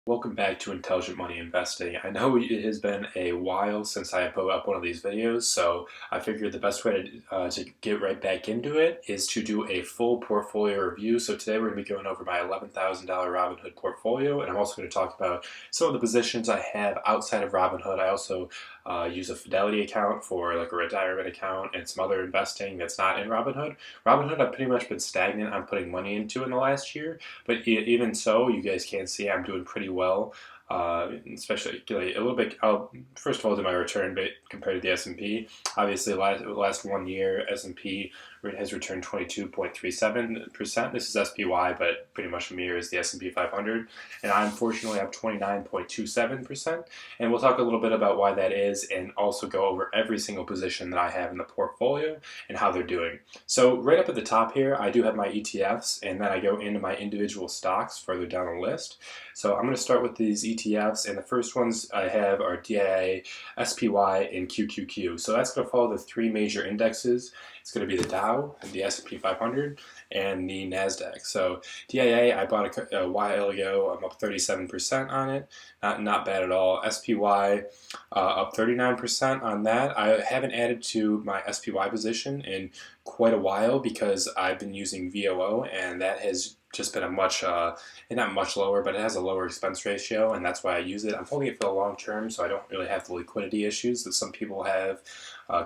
Welcome back to Intelligent Money Investing. I know it has been a while since I put up one of these videos, so I figured the best way to get right back into it is to do a full portfolio review. So today we're going to be going over my $11,000 Robinhood portfolio, and I'm also going to talk about some of the positions I have outside of Robinhood. I also use a Fidelity account for like a retirement account and some other investing that's not in Robinhood. Robinhood, I've pretty much been stagnant on putting money into in the last year, but even so, you guys can see I'm doing pretty well. Especially a little bit. I'll first of all do my return compared to the S&P. Obviously, last 1 year S&P has returned 22.37%. This is SPY, but pretty much mirrors the S&P 500. And I unfortunately have 29.27%. And we'll talk a little bit about why that is, and also go over every single position that I have in the portfolio and how they're doing. So right up at the top here, I do have my ETFs, and then I go into my individual stocks further down the list. So I'm going to start with these ETFs, and the first ones I have are DIA, SPY, and QQQ. So that's going to follow the three major indexes. It's going to be the Dow, the S&P 500, and the NASDAQ. So DIA, I bought a while ago. I'm up 37% on it. Not bad at all. SPY, up 39% on that. I haven't added to my SPY position in quite a while because I've been using VOO, and that has just been a much, not much lower, but it has a lower expense ratio, and that's why I use it. I'm holding it for the long term, so I don't really have the liquidity issues that some people have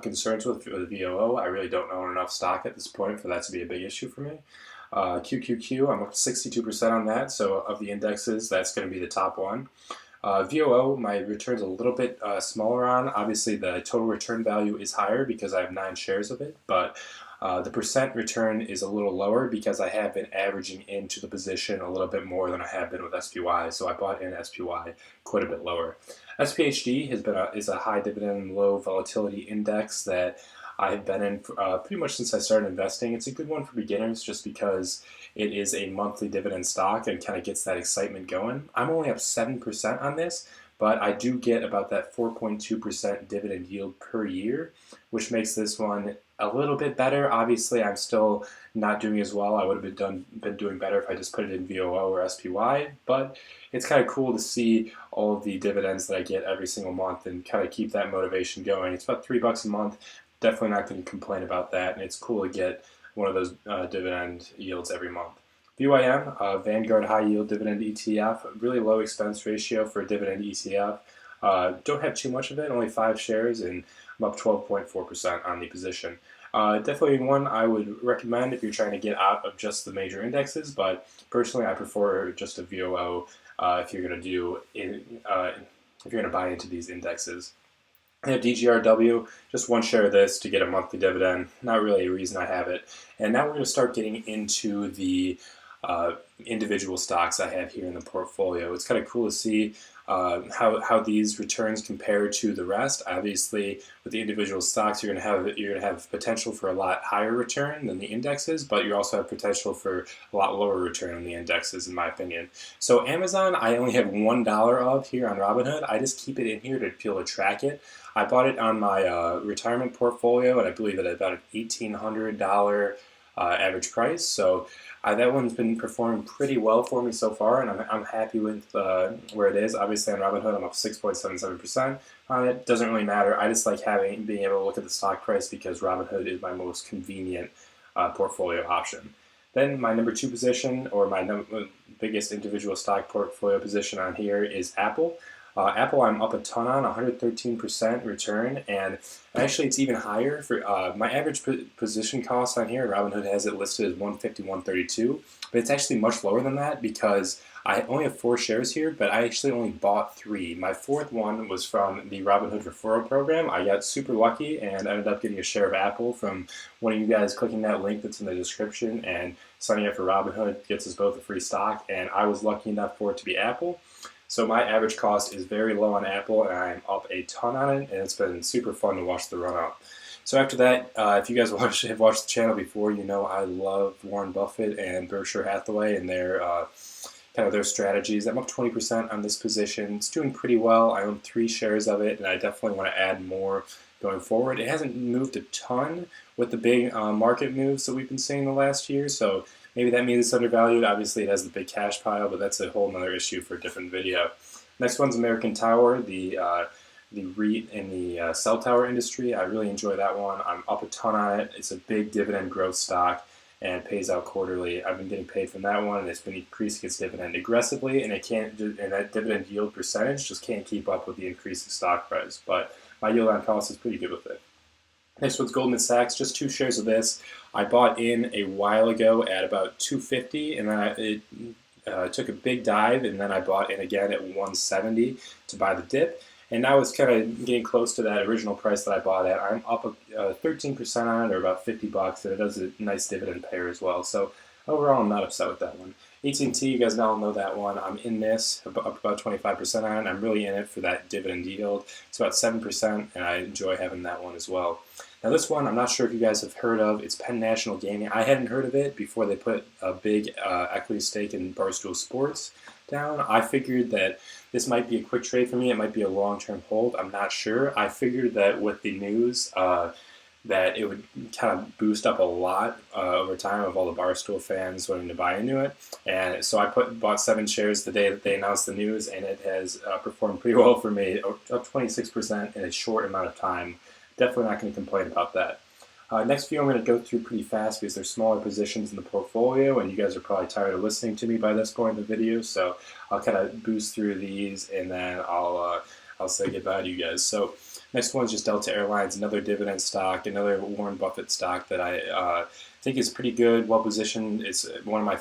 concerns with VOO. I really don't own enough stock at this point for that to be a big issue for me. QQQ, I'm up 62% on that, so of the indexes, that's going to be the top one. VOO, my return's a little bit smaller on. Obviously, the total return value is higher because I have 9 shares of it, but the percent return is a little lower because I have been averaging into the position a little bit more than I have been with SPY, so I bought in SPY quite a bit lower. SPHD is a high dividend, low volatility index that I have been in pretty much since I started investing. It's a good one for beginners just because it is a monthly dividend stock and kind of gets that excitement going. I'm only up 7% on this, but I do get about that 4.2% dividend yield per year, which makes this one a little bit better. Obviously, I'm still not doing as well. I would have been doing better if I just put it in VOO or SPY, but it's kind of cool to see all of the dividends that I get every single month and kind of keep that motivation going. It's about $3 a month. Definitely not going to complain about that, and it's cool to get one of those dividend yields every month. VYM, Vanguard High Yield Dividend ETF, really low expense ratio for a dividend ETF. Don't have too much of it, only 5 shares, and I'm up 12.4% on the position. Definitely one I would recommend if you're trying to get out of just the major indexes, but personally I prefer just a VOO if you're going to buy into these indexes. I have DGRW, just 1 share of this to get a monthly dividend. Not really a reason I have it. And now we're going to start getting into the individual stocks I have here in the portfolio. It's kind of cool to see how these returns compare to the rest. Obviously, with the individual stocks, you're going to have potential for a lot higher return than the indexes, but you also have potential for a lot lower return on the indexes, in my opinion. So Amazon, I only have $1 of here on Robinhood. I just keep it in here to be able to track it. I bought it on my retirement portfolio, and I believe it at about an $1,800 average price. So that one's been performing pretty well for me so far, and I'm happy with where it is. Obviously, on Robinhood, I'm up 6.77% on it. Doesn't really matter. I just like being able to look at the stock price because Robinhood is my most convenient portfolio option. Then my number 2 position, or my biggest individual stock portfolio position on here, is Apple. Apple, I'm up a ton on, 113% return, and actually it's even higher. For my average position cost on here, Robinhood has it listed as $151.32, but it's actually much lower than that because I only have 4 shares here, but I actually only bought 3. My 4th one was from the Robinhood referral program. I got super lucky and ended up getting a share of Apple from one of you guys clicking that link that's in the description, and signing up for Robinhood gets us both a free stock, and I was lucky enough for it to be Apple. So my average cost is very low on Apple, and I'm up a ton on it, and it's been super fun to watch the run up. So after that, if you guys have watched the channel before, you know I love Warren Buffett and Berkshire Hathaway and their kind of their strategies. I'm up 20% on this position. It's doing pretty well. I own 3 shares of it, and I definitely want to add more going forward. It hasn't moved a ton with the big market moves that we've been seeing the last year, so Maybe that means it's undervalued. Obviously, it has the big cash pile, but that's a whole other issue for a different video. Next one's American Tower, the REIT in the cell tower industry. I really enjoy that one. I'm up a ton on it. It's a big dividend growth stock and pays out quarterly. I've been getting paid from that one, and it's been increasing its dividend aggressively, and that dividend yield percentage just can't keep up with the increase in stock price. But my yield on cost is pretty good with it. Next one's Goldman Sachs. Just 2 shares of this. I bought in a while ago at about 250, and then it took a big dive, and then I bought in again at 170 to buy the dip. And now it's kind of getting close to that original price that I bought at. I'm up 13% on it, or about $50, and it does a nice dividend payer as well. So overall, I'm not upset with that one. AT&T, you guys all know that one. I'm in this, up about 25% on it. I'm really in it for that dividend yield. It's about 7%, and I enjoy having that one as well. Now this one, I'm not sure if you guys have heard of. It's Penn National Gaming. I hadn't heard of it before they put a big equity stake in Barstool Sports down. I figured that this might be a quick trade for me. It might be a long-term hold. I'm not sure. I figured that with the news that it would kind of boost up a lot over time of all the Barstool fans wanting to buy into it. And so I bought 7 shares the day that they announced the news, and it has performed pretty well for me, up 26% in a short amount of time. Definitely not going to complain about that. Next few I'm going to go through pretty fast because there's smaller positions in the portfolio, and you guys are probably tired of listening to me by this point in the video, so I'll kind of boost through these, and then I'll say goodbye to you guys. So next one is just Delta Airlines, another dividend stock, another Warren Buffett stock that I think is pretty good, well positioned. It's my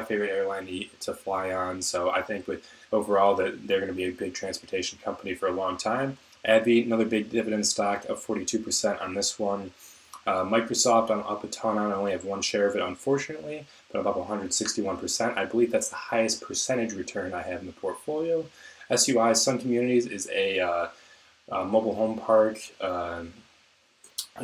favorite airline to fly on, so I think with overall that they're going to be a big transportation company for a long time. AbbVie, another big dividend stock, of 42% on this one. Microsoft, I'm up a ton on. I only have 1 share of it, unfortunately, but I'm up 161%. I believe that's the highest percentage return I have in the portfolio. SUI, Sun Communities, is a mobile home park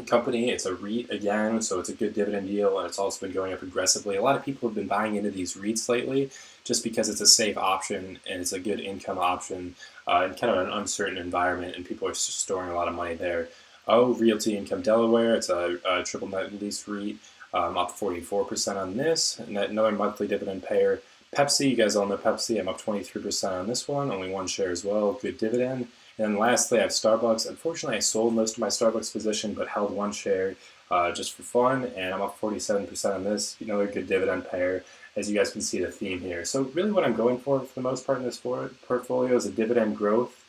company. It's a REIT again, so it's a good dividend deal, and it's also been going up aggressively. A lot of people have been buying into these REITs lately just because it's a safe option and it's a good income option in kind of an uncertain environment, and people are storing a lot of money there. Realty Income Delaware, it's a triple net lease REIT. I'm up 44% on this, and another monthly dividend payer. Pepsi, you guys all know Pepsi. I'm up 23% on this one, only 1 share as well, good dividend. And then lastly, I have Starbucks. Unfortunately, I sold most of my Starbucks position, but held 1 share just for fun, and I'm up 47% on this. Another good dividend payer, as you guys can see the theme here. So really what I'm going for the most part in this portfolio is a dividend growth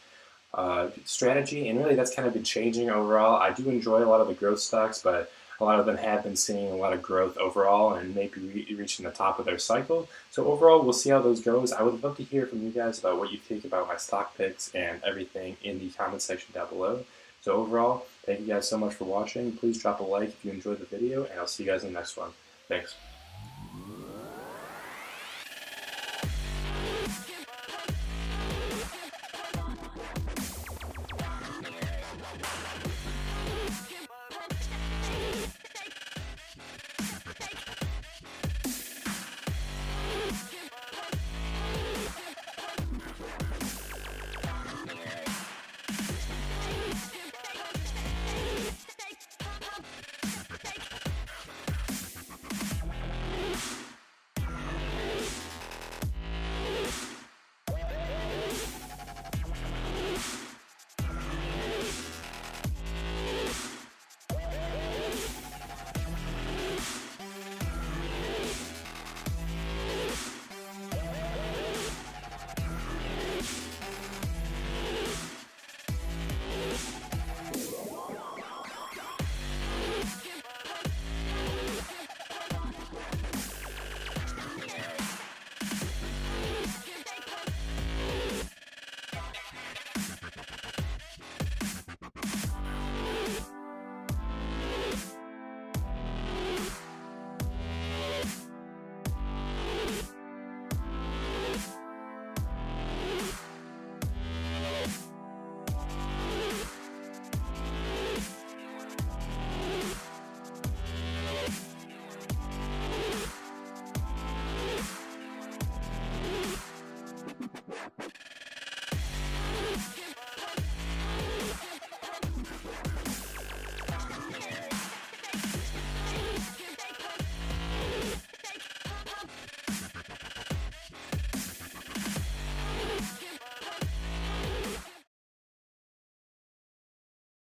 strategy, and really that's kind of been changing overall. I do enjoy a lot of the growth stocks, but a lot of them have been seeing a lot of growth overall and maybe reaching the top of their cycle. So overall, we'll see how those goes. I would love to hear from you guys about what you think about my stock picks and everything in the comment section down below. So overall, thank you guys so much for watching. Please drop a like if you enjoyed the video, and I'll see you guys in the next one. Thanks.